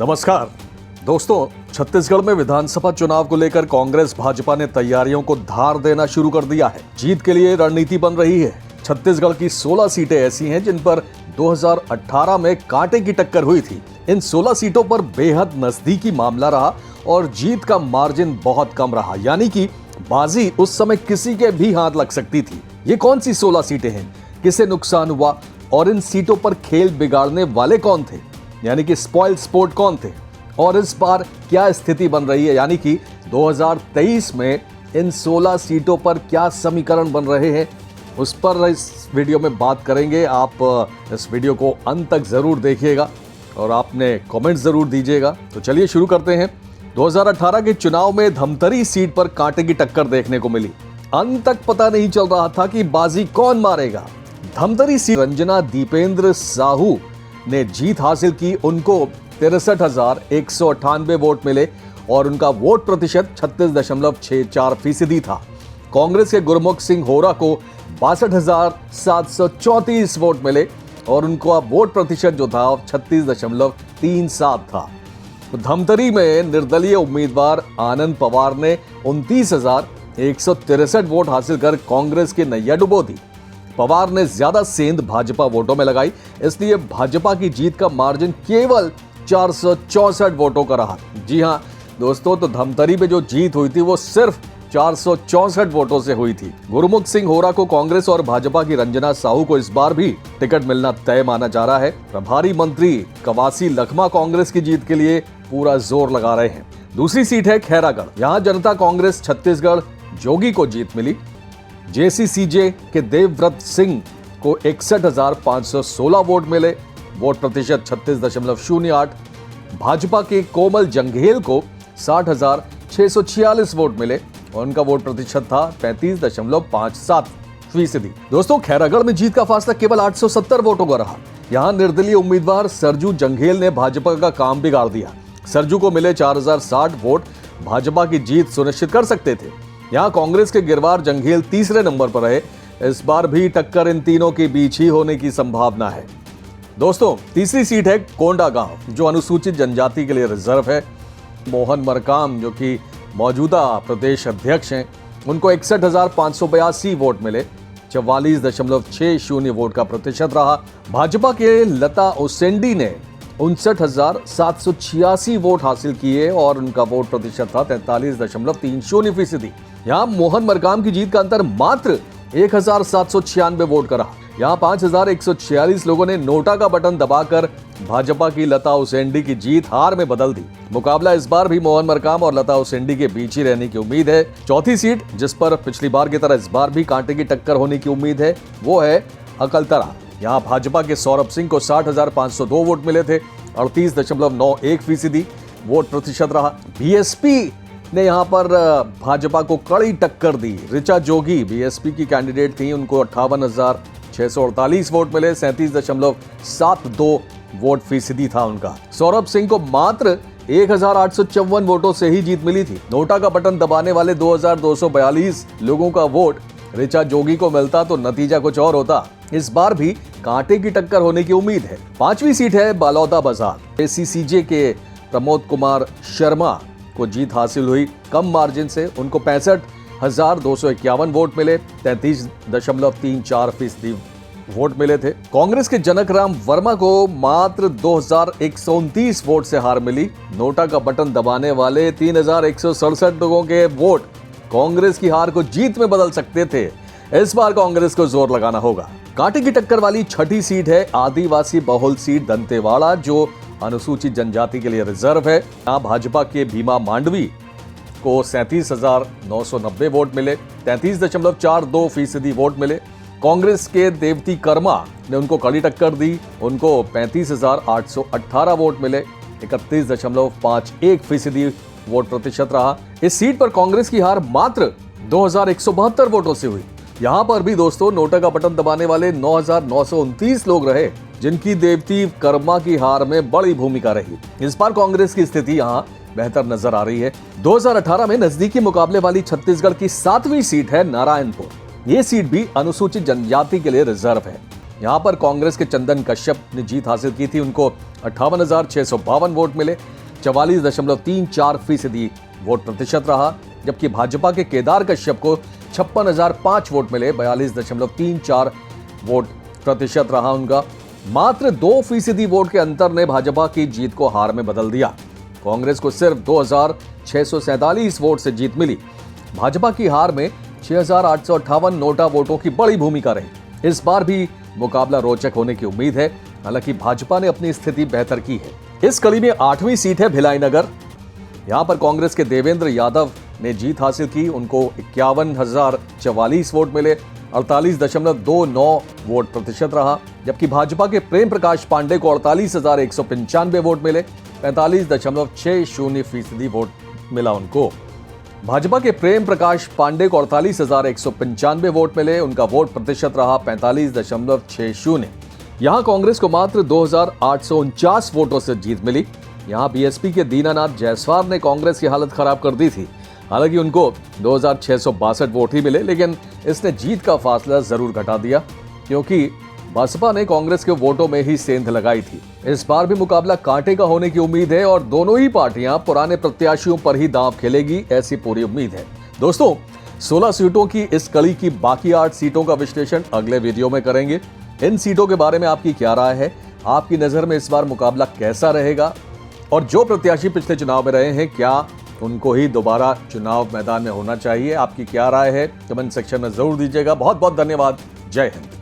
नमस्कार दोस्तों, छत्तीसगढ़ में विधानसभा चुनाव को लेकर कांग्रेस भाजपा ने तैयारियों को धार देना शुरू कर दिया है। जीत के लिए रणनीति बन रही है। छत्तीसगढ़ की 16 सीटें ऐसी हैं जिन पर 2018 में कांटे की टक्कर हुई थी। इन 16 सीटों पर बेहद नजदीकी मामला रहा और जीत का मार्जिन बहुत कम रहा, यानी कि बाजी उस समय किसी के भी हाथ लग सकती थी। ये कौन सी 16 सीटें हैं, किसे नुकसान हुआ और इन सीटों पर खेल बिगाड़ने वाले कौन थे, यानी कि स्पॉइल स्पोर्ट कौन थे, और इस बार क्या स्थिति बन रही है, यानी कि 2023 में इन 16 सीटों पर क्या समीकरण बन रहे हैं, उस पर इस वीडियो में बात करेंगे। आप इस वीडियो को अंत तक जरूर देखिएगा और आपने कमेंट जरूर दीजिएगा। तो चलिए शुरू करते हैं। 2018 के चुनाव में धमतरी सीट पर कांटे की टक्कर देखने को मिली। अंत तक पता नहीं चल रहा था कि बाजी कौन मारेगा। धमतरी सीट रंजना दीपेंद्र साहू ने जीत हासिल की। उनको 63,198 वोट मिले और उनका वोट प्रतिशत 36.64% था। कांग्रेस के गुरमुख सिंह होरा को 62,734 वोट मिले और उनका वोट प्रतिशत जो था 36.37 था। धमतरी में निर्दलीय उम्मीदवार आनंद पवार ने 29,163 वोट हासिल कर कांग्रेस की नैया डुबो दी। पवार ने ज्यादा सेंध भाजपा वोटों में लगाई, इसलिए भाजपा की जीत का मार्जिन केवल 464 वोटों का रहा। जी हां दोस्तों, तो धमतरी में जो जीत हुई थी वो सिर्फ 464 वोटों से हुई थी। गुरमुख सिंह होरा को कांग्रेस और भाजपा की रंजना साहू को इस बार भी टिकट मिलना तय माना जा रहा है। प्रभारी मंत्री कवासी लखमा कांग्रेस की जीत के लिए पूरा जोर लगा रहे हैं। दूसरी सीट है खैरागढ़। यहां जनता कांग्रेस छत्तीसगढ़ जोगी को जीत मिली। जेसीसीजे के देवव्रत सिंह को 61,516 वोट मिले, वोट प्रतिशत 36.08। भाजपा के कोमल जंघेल को 60,646 वोट मिले और उनका वोट प्रतिशत था 35.57%। दोस्तों, खैरागढ़ में जीत का फासला केवल 870 वोटों का रहा। यहां निर्दलीय उम्मीदवार सरजू जंघेल ने भाजपा का काम बिगाड़ दिया। सरजू को मिले 4,060 वोट भाजपा की जीत सुनिश्चित कर सकते थे। यहां कांग्रेस के गिरवार जंघेल तीसरे नंबर पर रहे। इस बार भी टक्कर इन तीनों के बीच ही होने की संभावना है। दोस्तों, तीसरी सीट है कोंडागांव, जो अनुसूचित जनजाति के लिए रिजर्व है। मोहन मरकाम, जो कि मौजूदा प्रदेश अध्यक्ष हैं, उनको 61,582 वोट मिले, 44.60 वोट का प्रतिशत रहा। भाजपा के लता उसेंडी ने 59,786 वोट हासिल किए और उनका वोट प्रतिशत था 43.30%। यहां मोहन मरकाम की जीत का अंतर मात्र 1,796 वोट का रहा। यहां 5,146 लोगों ने नोटा का बटन दबाकर भाजपा की लता उसेंडी की जीत हार में बदल दी। मुकाबला इस बार भी मोहन मरकाम और लता उसेंडी के बीच ही रहने की उम्मीद है। चौथी सीट, जिस पर पिछली बार की तरह इस बार भी कांटे की टक्कर होने की उम्मीद है, वो है अकलतरा। यहां भाजपा के सौरभ सिंह को 60,502 वोट मिले थे, 38.91% वोट प्रतिशत रहा। बीएसपी ने यहां पर भाजपा को कड़ी टक्कर दी। ऋचा जोगी बीएसपी की कैंडिडेट थी, उनको 58,648 वोट मिले, 37.72 वोट फीसदी था उनका। सौरभ सिंह को मात्र 1,854 वोटों से ही जीत मिली थी। नोटा का बटन दबाने वाले 2,242 लोगों का वोट ऋचा जोगी को मिलता तो नतीजा कुछ और होता। इस बार भी कांटे की टक्कर होने की उम्मीद है। पांचवी सीट है बलौदाबाजार। एसीसीजे के प्रमोद कुमार शर्मा को जीत हासिल हुई कम मार्जिन से। उनको 65,251 वोट मिले, 33.34% वोट मिले थे। कांग्रेस के जनक राम वर्मा को मात्र 2,129 वोट से हार मिली। नोटा का बटन दबाने वाले 3,167 लोगों के वोट कांग्रेस की हार को जीत में बदल सकते थे। इस बार कांग्रेस को जोर लगाना होगा। कांटे की टक्कर वाली छठी सीट है आदिवासी बहुल सीट दंतेवाड़ा, जो अनुसूचित जनजाति के लिए रिजर्व है। यहां भाजपा के भीमा मांडवी को 37,990 वोट मिले, 33.42% वोट मिले। कांग्रेस के देवती कर्मा ने उनको कड़ी टक्कर दी, उनको 35,818 वोट मिले, 31.51% वोट प्रतिशत रहा। इस सीट पर कांग्रेस की हार मात्र 2,172 वोटों से हुई। यहां पर भी दोस्तों नोटा का बटन दबाने वाले 9,929 लोग रहे, जिनकी देवती कर्मा की हार में बड़ी भूमिका रही। इस बार कांग्रेस की स्थिति यहां बेहतर नजर आ रही है। 2018 में नजदीकी मुकाबले वाली छत्तीसगढ़ की 7वीं सीट है नारायणपुर। ये सीट भी अनुसूचित जनजाति के लिए रिजर्व है। यहाँ पर कांग्रेस के चंदन कश्यप ने जीत हासिल की थी, उनको 58,652 वोट मिले, 44.34% वोट प्रतिशत रहा। जबकि भाजपा के केदार कश्यप को 56,005 वोट मिले, 42.34 वोट प्रतिशत रहा उनका। मात्र 2% वोट के अंतर ने भाजपा की जीत को हार में बदल दिया। कांग्रेस को सिर्फ 2,647 वोट से जीत मिली। भाजपा की हार में 6,858 नोटा वोटों की बड़ी भूमिका रही। इस बार भी मुकाबला रोचक होने की उम्मीद है, हालांकि भाजपा ने अपनी स्थिति बेहतर की है। इस कड़ी में 8वीं सीट है भिलाई नगर। यहां पर कांग्रेस के देवेंद्र यादव ने जीत हासिल की, उनको 51,044 वोट मिले, 48.29 वोट प्रतिशत रहा। जबकि भाजपा के प्रेम प्रकाश पांडे को 48,195 वोट मिले, 45.60% वोट मिला उनको। भाजपा के प्रेम प्रकाश पांडे को 48,195 वोट मिले, उनका वोट प्रतिशत रहा 45.60। यहां कांग्रेस को मात्र 2,849 वोटों से जीत मिली। यहां बीएसपी के दीनानाथ जायसवाल ने कांग्रेस की हालत खराब कर दी थी। हालांकि उनको 2,662 वोट ही मिले, लेकिन इसने जीत का फासला जरूर घटा दिया, क्योंकि बसपा ने कांग्रेस के वोटों में ही सेंध लगाई थी। इस बार भी मुकाबला कांटे का होने की उम्मीद है और दोनों ही पार्टियां पुराने प्रत्याशियों पर ही दांव खेलेगी, ऐसी पूरी उम्मीद है। दोस्तों, 16 सीटों की इस कड़ी की बाकी 8 सीटों का विश्लेषण अगले वीडियो में करेंगे। इन सीटों के बारे में आपकी क्या राय है? आपकी नजर में इस बार मुकाबला कैसा रहेगा? और जो प्रत्याशी पिछले चुनाव में रहे हैं, क्या उनको ही दोबारा चुनाव मैदान में होना चाहिए? आपकी क्या राय है? कमेंट सेक्शन में जरूर दीजिएगा। बहुत बहुत धन्यवाद। जय हिंद।